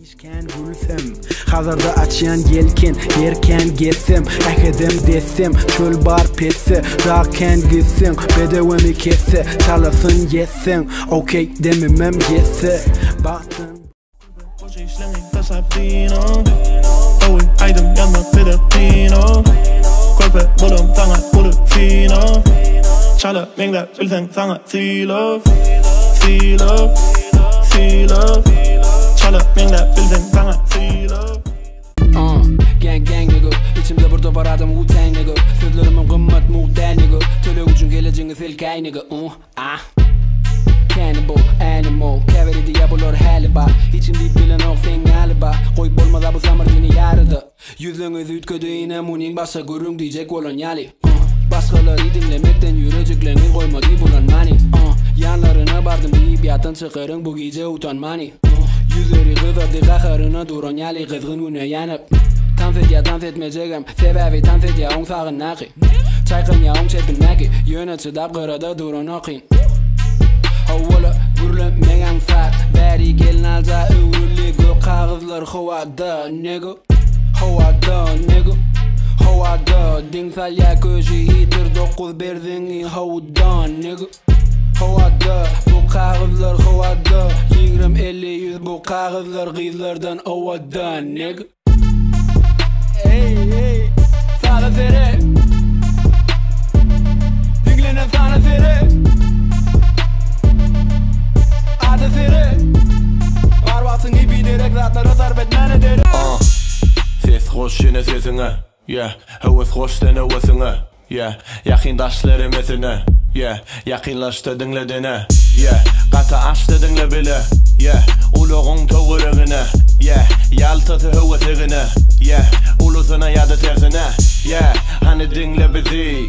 Pişken gülsem, hazırda açyan yelken, yerken geçsem, akedem desem, çöl bar pesse, dağken gitsem, bedevemi kesse, çalasın yetsem, okey dememem yetse, baktın. Hoca işlemeyin Casapino, Oy aydım yanmak Filipino, Kolpe bulum sana bulu fino, Çala mengler ülsen sana silo, silo, silo, Çala mengler ülsen sana silo. Gang nigga, içimde burada var adam Wu-Tang nigga, sözlerimin kımmet muhten nigga, töle ucun geleceğiniz ilkay nigga, Cannibal, animal, cavity diabolor haliba, içimde bilen o sen galiba, koyup olmadı bu zamırdini yarıdı, yüzünüz ütködüğüne muning basa görün diyecek kolonyali, başkaları dinlemekten yüreceklerini koymadı bulan mani, yanlarına bardım deyip yatın çıkarın bu gece utanmani, yüzleri kızardı kakarına duronyali kızgın güne yanıp, dans etmeyeceğim, sebebi dans et ya on sağın naki, çaykın ya on çepin naki, yönetici kırada durun okin. Havvala gürlemeyen fat, beri gelin alca övrülüğü, kağızlar havada nigga, havada nigga, havada, dinsel ya köşü hitir 9 berdini havada nigga, havada, bu kağızlar havada, 20-50-100 bu kağızlar kızlardan havada nigga. Hey, sana sere, dinlenen sana sere. Adı sere, varvatın gibi direk zatlara sarbet mene dere. Ses hoş yine sesine, yeah, havas hoş dene havasına, yeah, yakındaşlarım esine, yeah, yakınlaştı dinledine, yeah, kata açtı dinle bile, yeah, uluğun toğurağına, yeah, yaltatı havasığına, yeah, ulusuna ya da tersine, yeah, hani dinle bizi,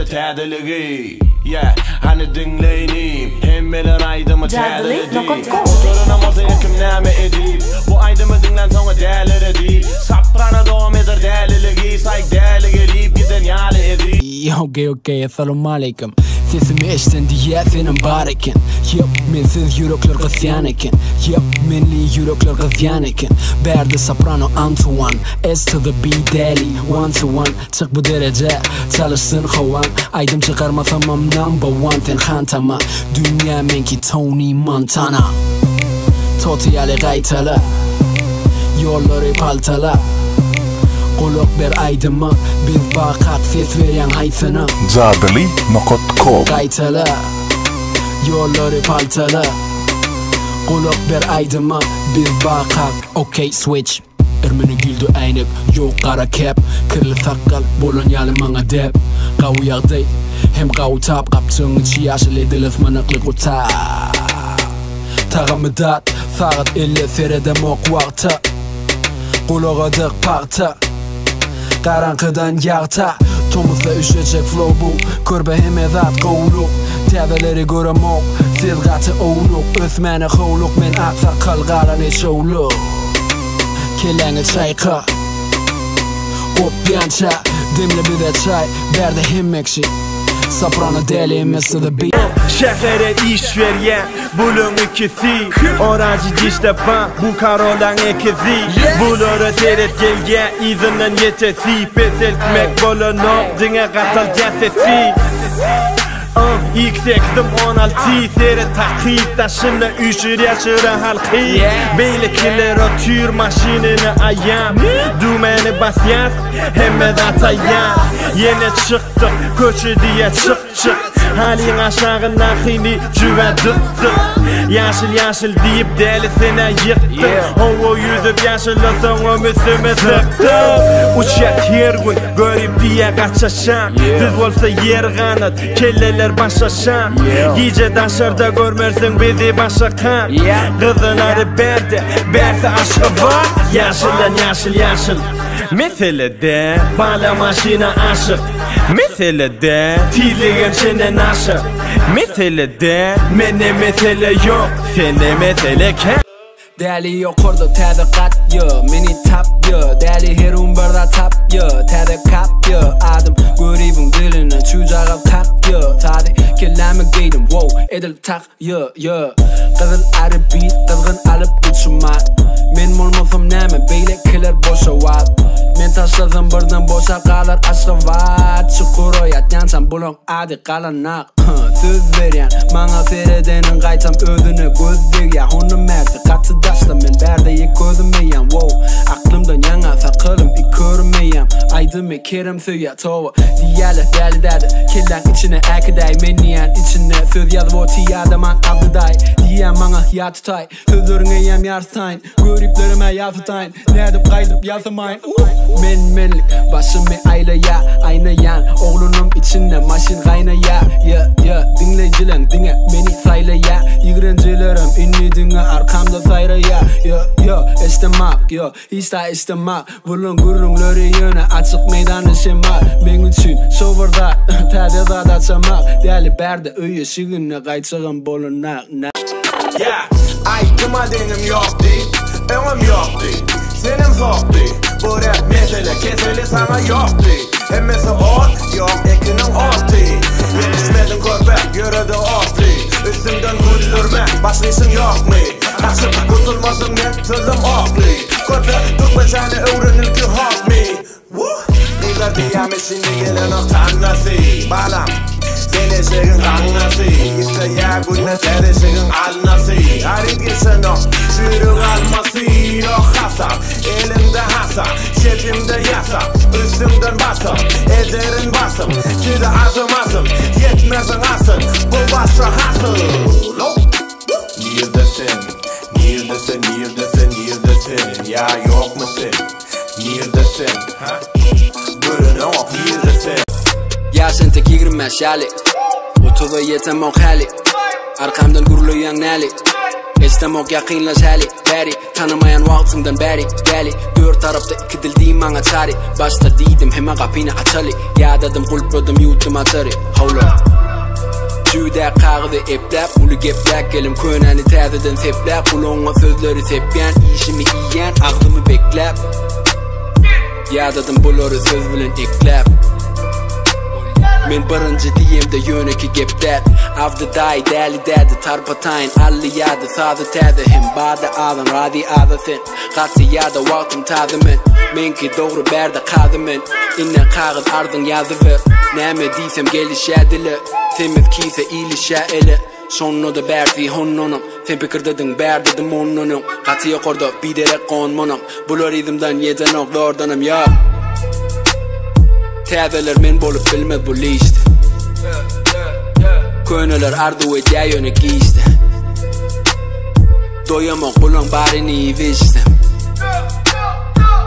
tədiliği, yeah, hani dinleyineyim, hemmeler aydımı tədilidi, oturunam ortaya kim näme edip, bu aydımı dinlen sonra değerler edip, saprana devam eder dəliliği, sayk dəli gelip giden yali edip. Okay, assalamu alaikum. Sesimi eşten diye senin bar eken, yep, mensiz yürekler kısyan eken, yep, menli yürekler kısyan eken, berdi soprano Antoine, S to the B daily, 1 to 1, çık bu derece, çalışsın havan, aydım çıkarmasam number 1, sen hantama, dünya menki Tony Montana, Totiyale gaytala, yolları paltala, kulak ber aydıma, biz bakat ses veren haysana, Jadali.com gaytala, yolları paltala, kulak ber aydıma, biz bakat, okay switch. Ermeni güldü aynek, yok kara kep, kırlı sakal, bolonyalı mana dep, kavu yağday, hem kavu tap, kapçığın içi yaşıl edilir manıklı kuta. Tağımı dat, saat 50 serede mok vakta, kulağa dık parta. Karanlıktan yağta, tomuzda üşecek flow bu, körbe hemezat kovuluk, teveleri göremok, sizgatı oğluk, özmeni hovluk, men aksakal galan eşoğluk. Kelenge çayka, kopyança, dimle bir de çay, berde hemmekşi, soprano deli Mr. The Beat. Şehre iş veriyen bulun ikisi, oracı diştepan bu karolan ekizi, buluru seyret gelgen izinden yetesi, pes etmek bolunok dine katal cesesi. İlk sektim 16 seyret takip taşını üşür yaşırı halkı, beylikler o tür maşinini ayam, dümeni basyan hemen atayan, yine çıktık köşü diye çık, halin aşağına hini cüve dıktık, yaşıl deyip delisine yıktık, o yüzüp yaşılırsan o müsümü sıktık, uçak her gün görüp diye kaçaşan, düz olsa yer kanat kelleler başaşan, iyice daşarda görmersin bizi başakan, kızıları berse aşkı var, yaşıl, meselede bala maşina aşık, meselede tiliğin çenen aşık, meselede mene mesele yok, sene mesele ken. Deli yok orada tədqiqat, yo, meni tap, yo, deli her umberda tap, yo, tədqiqat, yo, adım görübün diline, çucağa kap, yo, sadi kelime giydim, wow, edil tak, yo, kızıl arı beat, kızgın alıp uçma, hemen beylikler boşa var. Men taşladım birden boşa kalır aşkı var. Çukur oyat yansam bulun adi kalanak. Söz veren bana seredenin kaytam özüne göz ver ya. Onu mersi katı daşla men berdeye gözümeyem. Wow aklımdan yana sakılım ikörmeyem. Aydım kerim söya tova diyalı deli derdi. Killan içine akiday meniyen içine söz yazıp o tiyadaman avdıday. Diyem bana yatutay sözlerine yem yarsayın. Görüplerime yazıtayın nedip kaydıp yazımayın. Menlik başımı aylaya aynayan. Oğlunum içinde maşin kaynaya. Dinleyicilen dinle beni saylaya. Yigrencilerim inni dinle arkamda sayraya. İstemak istemak. Bulun gurrungları yöne açık meydanı şema. Men üçün sovarda tadeda da çamak. Deli berde öye şirinle kayçığın bolunak. Aytıma denim yok değil, önüm yok değil. Senin sok değil, bu rap mesele keseli sana yok değil. Hemmesi ot yok ekinin ot değil. Yetişmedin köpek yürüdü ot değil. Üstümden güldürme başka işin yok mu? Kaçıp kurtulmasın ben tılım ok değil. Köpek tutmayacağını öğrenir ki hok mi? Kıylar diyem işini gelen o tanrısı. Balam geleceğin kanası. İşte ya günle geleceğin alnası. Harip geçen o sürük alması. Yok hasap elimde hasap şefimde yasap. Üstümden basım ederin basım. Çide azım yetmezin asın. Bu başa hasıl. Neredesin? Ya yok musun? Neredesin? Görün ok neredesin? Yaşın tek 25 yali Otuva yetem ok hali Arkamdan gurulayan nali İstemok yakınlaş hali beri Tanımayan vaktimden beri geli. Dört tarafta iki dil diyeyim bana çare. Başta deydim hemen kapını açalı. Yadadım kulpladım yuttum açarı. Havla Juda kağıdı eplep Ulu geplek gelim köneni tezeden seplep Ulonga sözleri sepyen işimi yiyen ağzımı beklep Yadadım buları söz bilen eklep Men birinci diyem de yöneki gepdet Avdıday deli dedi tarpatayın Alli yadı sazı tezi hem bada ağzın radi ağzısın Katı yada vaktim tadı men Menki doğru berde kadı men İnnen kağıt ardın yazı ver Neme diysem gelişedili Temiz kiyse ilişeli Sonunu da berdi honnunum Sen pikirdedin berdedim onnunum Katı yok orada biderek konmunum Bular izimden yeden oklardanım ya Tezeler men bolup bilmez bu liste Könüler ardu et yayını giyiste Doyamok bulan barini iviştim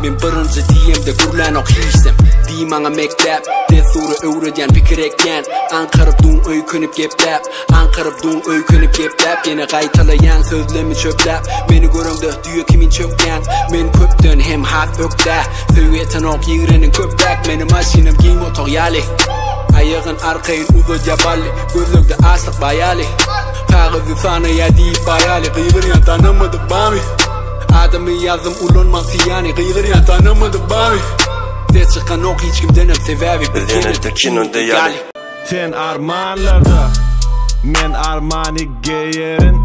Men birinci diyem de gurlan ok histem Diyem ana mektep De suru öğreden pikireken Ankarıp dun öykünüp geplep Ankarıp dun öykünüp geplep Yine kaytalayan sözlemi çöplep Beni göründü diyor kimin çökken Men köptün hem hat ökte Söyleten ok yigrenin köptek Benim maşinem giyin otok yali Ayağın arkayın uzun yaballi Gözlükte aslık bayali Kağızı sana ya deyip bayali Kıyıryan tanımadık bami Adamı yazdım ulunman siyani Kıyıryan tanımadık bami De çıkan ok hiç kimden hem sebebi Bizdenettekin önde yali Sen armanlarda Men armani geyerin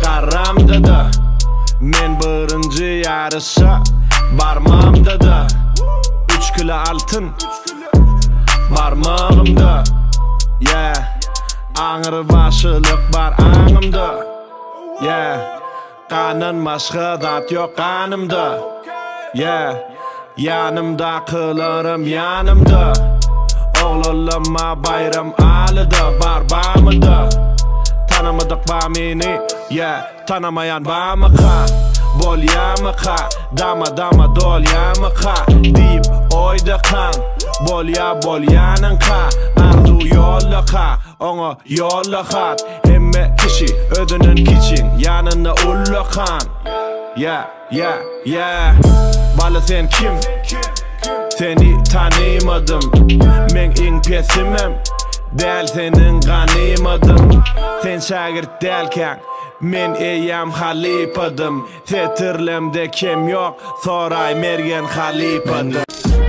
Karamda da Men birinci yarışa Barmamda da 3 kilo altın Barmağımda Ağır başılık var ağımda Kanın başka dat yok kanımda Yanımda kılırım yanımda Oğlulama bayram alıda barbamıda Tanımadık bamini Tanımayan bamıka Bol yamıka Dama dol yamıka Deyip oyda kan Bol yanınka Ardu yollaka Onu yollakat Hemme kişi ödünün kiçin Yanında ullakan Bala sen kim? Seni tanımadım Men in pesimim Del senin kanımadım Sen şagirt delken Men eyem halipadım Setirlemde kim yok Soray mergen halipadım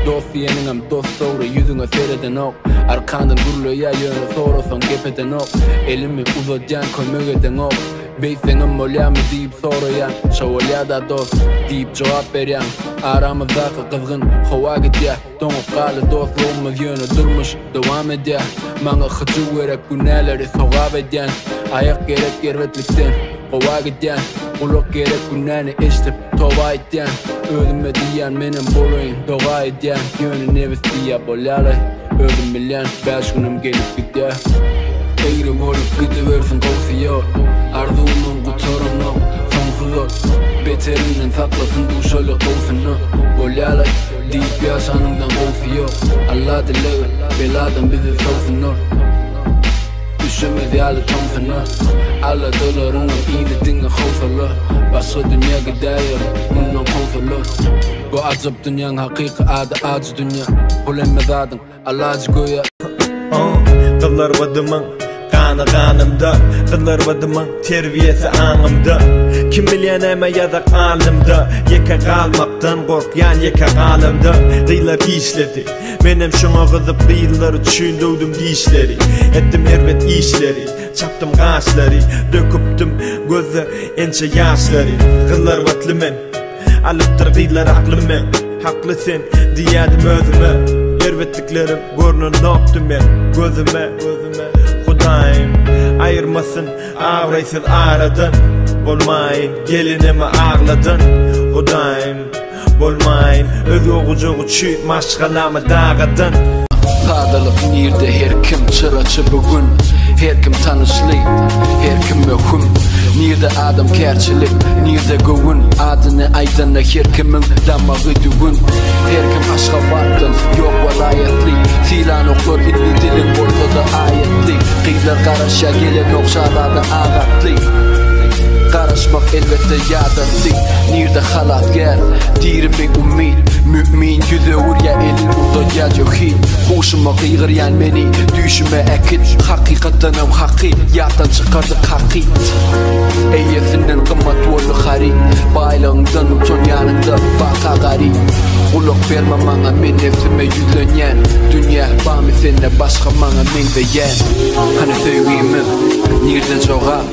Dost diyeningem dost doğru yüzüne sereden ok Arkandan gurluya yönü sorusan gepeden ok Elimi uzatcan kömögeden ok Beytengim olyamy deyip sorayan Şavalya dost deyip cevap beryan Aramızdaki kızgın hava gidya Donup kalı dostluğumuz yönü durmuş devam edya Bana hıcı gerek bu neleri sogab edyan Ayak gerek gervetlikten hava gidyan Kulak gerek bu neni iştip tova edyan Özüme diyen menin bolayım doğa edyan Yönü nevis diye bolyalay Özüm bilyen 5 günüm gelip gidya Eğri olup gidiversin kovsiyor Arzuğunun kutarını sonsuz ol Beterinden saklasın duşalı kovsunu Bolyalay deyip yaşanımdan kovsiyor Allah dileği beladan bizi savsun ol Düşemez yalı tamsını Alla dolarının iyiliğine kovsalı Başka dünya gidiyor bundan kovsalı Bu acıp dünyanın hakiki adı acı dünya Bulemez adın Allah'cı goya Kıllar vadımın kanı kanımda Kıllar vadımın terbiyesi anımda Kim bilyen eme yazak alımda Yeka kalmaktan korkyan yeka kalımda Kıylar işledi Menem şuna kızıp kıyılları düşündüydüm dişleri Ettim hervet işleri Çaptım kaşları Döküptüm gözü ençe yaşları Kıllar vatlı men Alıptır kıylar aklım men Haklısın diyedim özüme Hervetliklerim görünün noktu men Gözüme Hudayim ayırmasın ağraysız aradan Bolmayın gelinimi ağladın Hudayim bolmayın öz oğucuğu çüyt maşgalamı dağıdın Sadalık nirde her kim çıraçı bugün Her kim tanışlı, her kim möhüm Nirde adam kerçilik, nirde gövün Adını aydana her kimin damağı düğün Her kim aşka vardın, yok valayetli Tilan oklar ilmi dilin ortada ayetli Kıylar karışa gelen okşalarda ağatli Karışmak elbette yadatli Nirde halat gel, dirimi umid Mümin yüze urya elin uzat ya cevhid Hoşuma kıygıryan meni düşüme ekit Hakikaten ev haki yatan çıkardık hakit Eyyesinden kımmat volu hari Baylığından uton yanında baka gari Kulak verme bana men nefsime yüzlenyen Dünya bami sene başka bana men beyen Hani sevgimiz nirde çoğab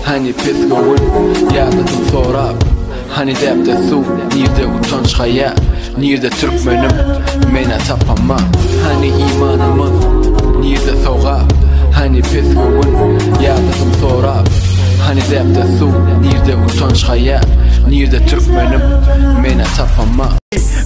Hani pes gövün yadadım sorab Hani depte su nirde utanç hayat Nirde Türkmenim mena tapama Hani imanımız nirde soğab Hani pes gövün yadadım sorab Hani depte su nirde utanç hayat Nirde Türkmenim mena tapama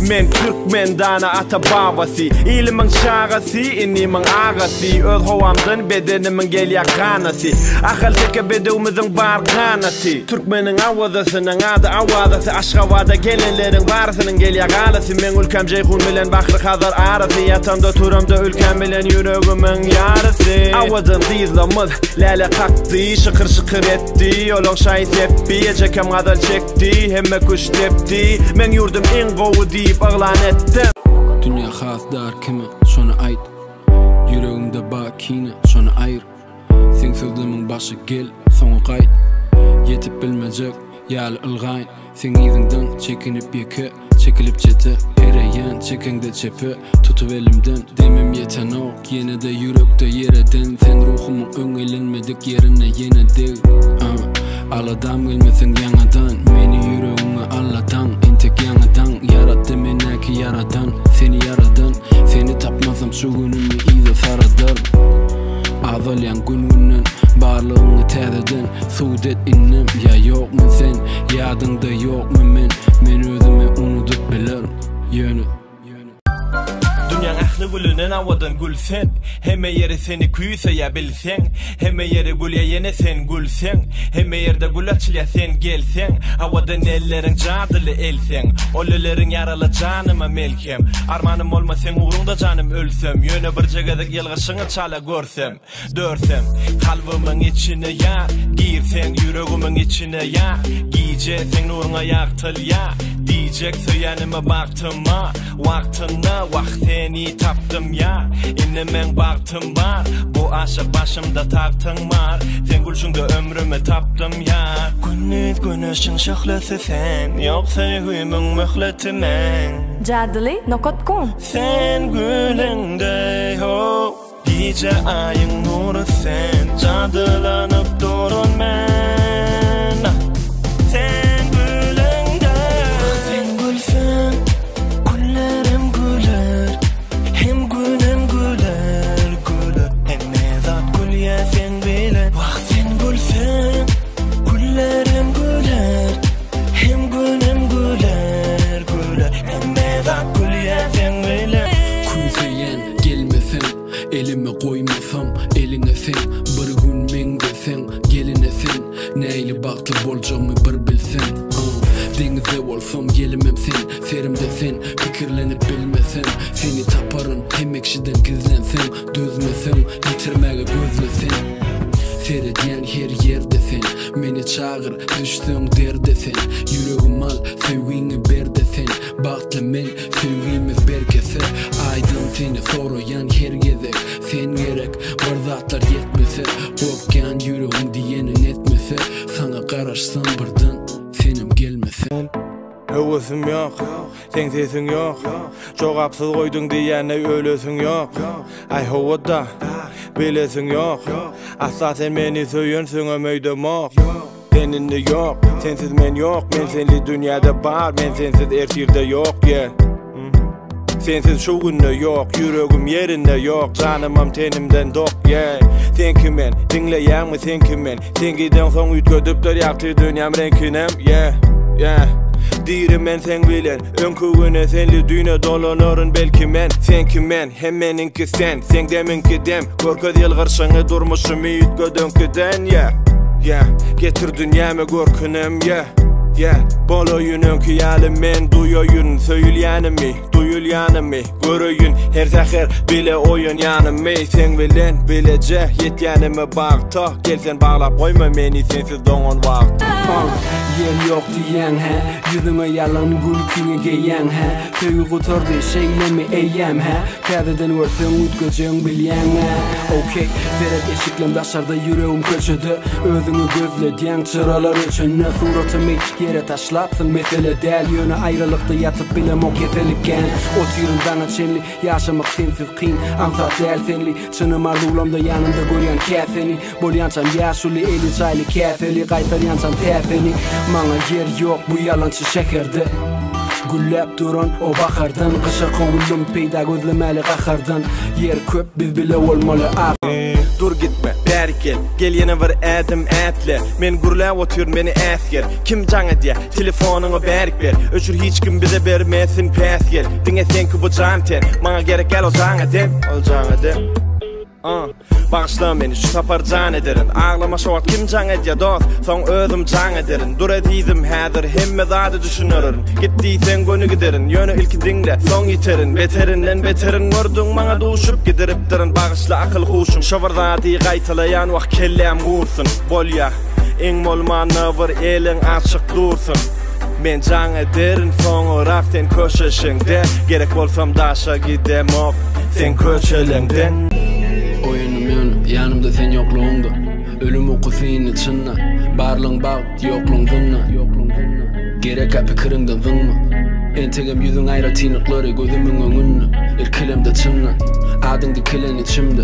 Men Türkmen dana ata babası İlimin şağası, inimin ağası Öz hovamdan bedenimin gelya kanası Akıl teke bedevimizin bar kanatı Türkmenin avazasının adı avazası Aşkavada gelenlerin barısının gelya galası Men ülkem ceyhun bilen bakır hazar arası Yatamda turamda ülkem bilen yüreğimin yarısı Avazın dizlamız lale kalktı Şıkır şıkır etti Olon şahit teppi Cekem kadar çekti Hemme kuş tepti Men yurdum en govu deyip ağlan ettim Dünya hasdar kimi şona ait Yüreğimde bakine şona ayır Sen sözlümün başı gel sonu kayıt Yetip bilmeyecek yal ılgayın Sen izinden çekinip yeke Çekilip çete Ereyen çekende çepe Tutup elimden demem yeten ok Yine de yürekte yereden Sen ruhumun öngölenmedik yerine yine de Aladam gelmesin yanadan Meni yüreğime Allah'tan Entek yanadan Yarattı menaki yaradan Seni yaradan Seni tapmasam şu günümü iyice saradan Azalyan gününden Barlığını tereden Sudet innem Ya yok mu sen Yadında yok mu men Men özüme unutup bilerim Yönü Dünyanın ahlı gülünen avadan gülsen Heme yeri seni küyse ya bilsen Heme yeri gül ya yine sen gülsen Heme yerde gül açılya sen gelsen Avadan ellerin cadılı elsen Olelerin yaralı canıma melkem Armanım olma sen uğrunda canım ölsem Yöne bir cegadık yılgışını çala görsem Dörsem kalbımın içine ya Girsen yüreğimin içine ya Giyeceksen nuruna yaktıl ya Diyecek söylenime baktım ha Vaktına vakteni taptım ya İnnemen baktım var Bu aşa başımda taktın var Sen gülşünde ömrümü taptım ya Gündüz güneşin şıhlası sen Yoksa hüyümün mühleti men Cadili.com Sen gülünde ho Gece ayın nuru sen Cadılanıp durun men Elime koymasam eline sen bir gün men desen geline sen neyle baktı bolcamı bir bilsen Denize olsam gelimem sen serimde sen fikirlenip bilmesem seni taparın hem ekşiden gizlensem düzmesem yitirmege gözlesen Seyrediyen her yerde sen Meni çağır düştüğün derde sen Yüreğim al sevgini ber de sen Baktı men sevgimiz berkese Aydın seni soruyan her gezek Sen gerek var zatlar yetmese Korkan yüreğim diyenin etmese Sana karışsam birden senim gelmese Öwüsüm yok, sen sesin yok Jogapsız koydun diyene ölüsün yok Ay hovada, bilesin yok Asla sen meni söyünsün ömüydüm yok Seninle yok, sensiz men yok Men senli dünyada var, men sensiz erşirde yok Sensiz şu günde yok, yüreğim yerinde yok Canımam tenimden dok, Sen kimen, dinleyen mi sen kimen Sen giden son ütködüptür yaktı dünyam renkinem, Dirim men sen bilen, önkügüne senli düğüne dolanırın belki men Sen kimen, hem meninki sen deminki dem Görköz yıl gırşıngı durmuşum ütködönküden, Getir dünyamı görkünem, Boloyun önkü yalim men duyoyun Söyülyanımı, duyulyanımı Göröyün her seher bile oyun yanımı Sen bilen bilece yetyanımı bağta Gelsen bağlap koyma meni sensiz doğun vakti Yer yok diyen he Yüzüme yalan gülkünü geyen he Söğü kuturdu şeylemi eyyem he Kadeden versen utgöcün bilyen he Okey, veret eşiklem daşarda yüreğim köşüdü Özünü gözlediyen çıralar içine Suratımı yere taşlapsın mesele del Yönü ayrılıkta yatıp bilem o keselikken O tyrın bana çenli yaşamak sensiz kıyın Ansat del senli çınım ardulamda yanımda göryen keseni Bolyançam yaşuli eli çaylı keseli Kaytar yançam tefeni Mana yer yok bu yalancı şehirde Güllep duran o bakardan Kışa kovullum peyda gözlemeli qahardan Yer köp biz bile olmalı Dur gitme, beri gel yine var edim etle Men gurla otur beni esker Kim canı diye telefonunu berik ver Öçür hiç kim bize vermesin pes gel Dine sen ki bu can ten Mana gerek gel o canı dem Bağışla beni şu tapar can ederin Ağlama şoğat kim can edya dost Son özüm can ederin Dur ediydim hazır hemme zadı düşünürün Gittiysen gönü giderin Yönü ilki dinle son yiterin Beterinden beterin gördün bana duşup gidiriptirin Bağışla akıl huşum Şovardadi gaytalayan vak kellem vursun Bolya en molmanı var elin açık dursun Men can ederin sonurak sen köşeşinde Gerek olsam daşa gidem ok Sen köşelengden Oyunum yönü, yanımda sen yokluğunda Ölüm okusuyun içinna Barlığın bağ, yokluğun zınna Gerek apı kırından zınma Entegem yüzün ayra tinikleri gözümün önünü İrkilemde çınna Adın dikilen içimde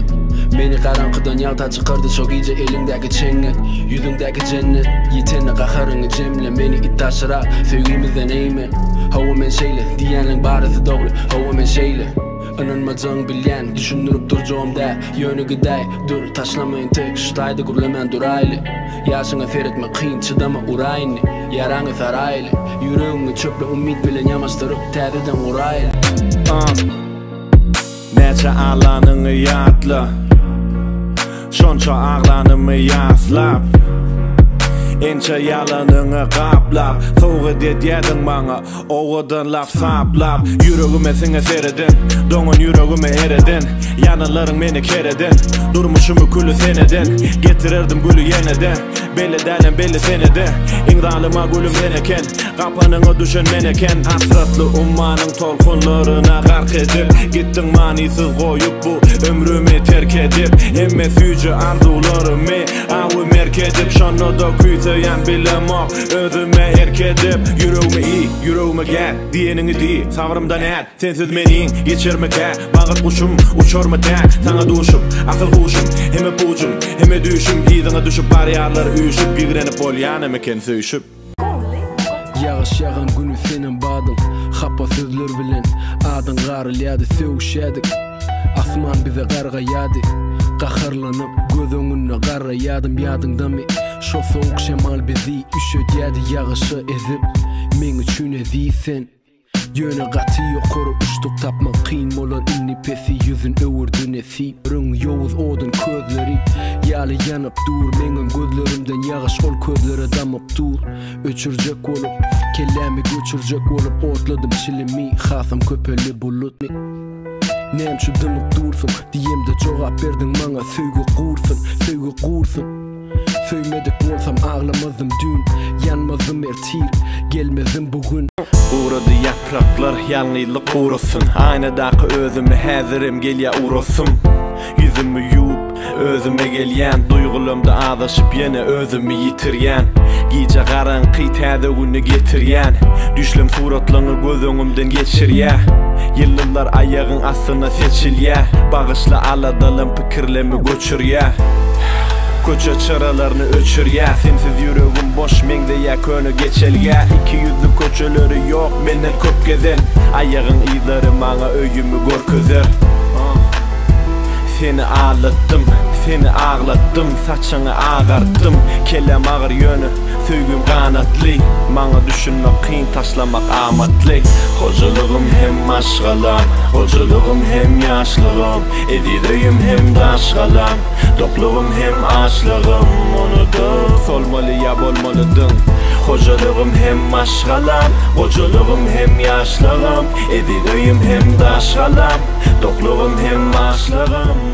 Beni karanlıktan yalta çıkardı çok iyice elindeki çengel Yüzündeki cennet Yitene kaharını cemle Beni ittaşıra sevgimizden eğme Hava men şeyle Diyenin barısı doğru Hava men şeyle Anılmacağın bilyen Düşünürüp duracağım da Yönü giday Dur taşlamayın tek Şutayda gürlemen duraylı Yaşına feretme kıyın çıdama urayını Yaranı saraylı Yüreğini çöple umid bilen yamaştırıp Tədiden uraylı Neçe ağlanını yatla Şonça ağlanımı yaslap Ençe yalanını qaplap Soğu dediyedin bana Oğudun laf saplap Yüreğime sine seredin Donun yüreğime eredin Yanıların beni keredin Durmuşumu külü senedin Getirirdim gülü yeneden Belli delen belli senedi İndalıma gülüm meneken Kapanını düşen meneken Hasratlı ummanın tolkunlarına gark edip Gittin manisiz koyup bu ömrümü terk edip Emme süyücü arzularımı Avu merk edip Şonu da küyseyen bilemok Özüme erk edip Yüreğime iyi, yüreğime gel Diyenini değil, savrımdan el Sensiz menin, geçirme gel Bağır kuşum, uçur mu tek Sana duşup, akıl kuşum Heme pucum, heme düşüm İzine düşüp bariyarları üşüp Gigrenip ol yanıma ken söyüşüp Yağış yağan günü senin badın Happa sözler bilen Adın garılyadı sevüşedik Asman bize qarga yadı Qaharlanıp göz önüne qarra yadım yadında mı Şo soğuk şemal bizi üşödyedi yağışı ezip Men üçün eziysen Yöne gatı yokoru uçtuk tapman qiyın bolar inni pesi yüzün öwürdün esi rıng yovuz odun közleri Yalı yanıp dur menin gözlerimden yağış ol közlere damıp dur Öçürcek olup kellemi göçürcek olup otladım çilimi Hasam köpeli bulut mi Nämçü dımıp dursun diyemde cevap verdin bana Söýgü gursun Söymedik bolsam ağlamazım dün Yanmazım ertir gelmezim bugün Uğradı yapraklar yanlıylık uğrasın Aynadaki özüme häzirim gelya uğrasım Yüzümü yuup özüme gelyen Duygulumda adaşıp yine özümü yitiryen Gice garanqy täze günü getiryen Düşlüm suratlaryny göz öňümden geçirýä Yıllar ayağın asyna seçilýä Bagışla aladalan pikirlemi göçürýä Koça çaralarını öçürýä Sensiz yüregim boş meňde ýa-köni geçelgä İki yüzlü koçaları yok menden köp gezen Ayağın ýylary maňa öýümü görkezer Seni ağlattım, seni ağlattım Saçını ağarttım, kelem ağır yönü Söýgüm kanatly, maňa düşünmek kyn taşlamak amatly Hocalygym hem aşgalam, hocalygym hem ýaşlygym Edideýim hem daşgalam, doklugym hem açlygym Unudyp solmaly ýa bolmalydyň Hocalygym hem aşgalam, hocalygym hem ýaşlygym Edideýim hem daşgalam, doklugym hem açlygym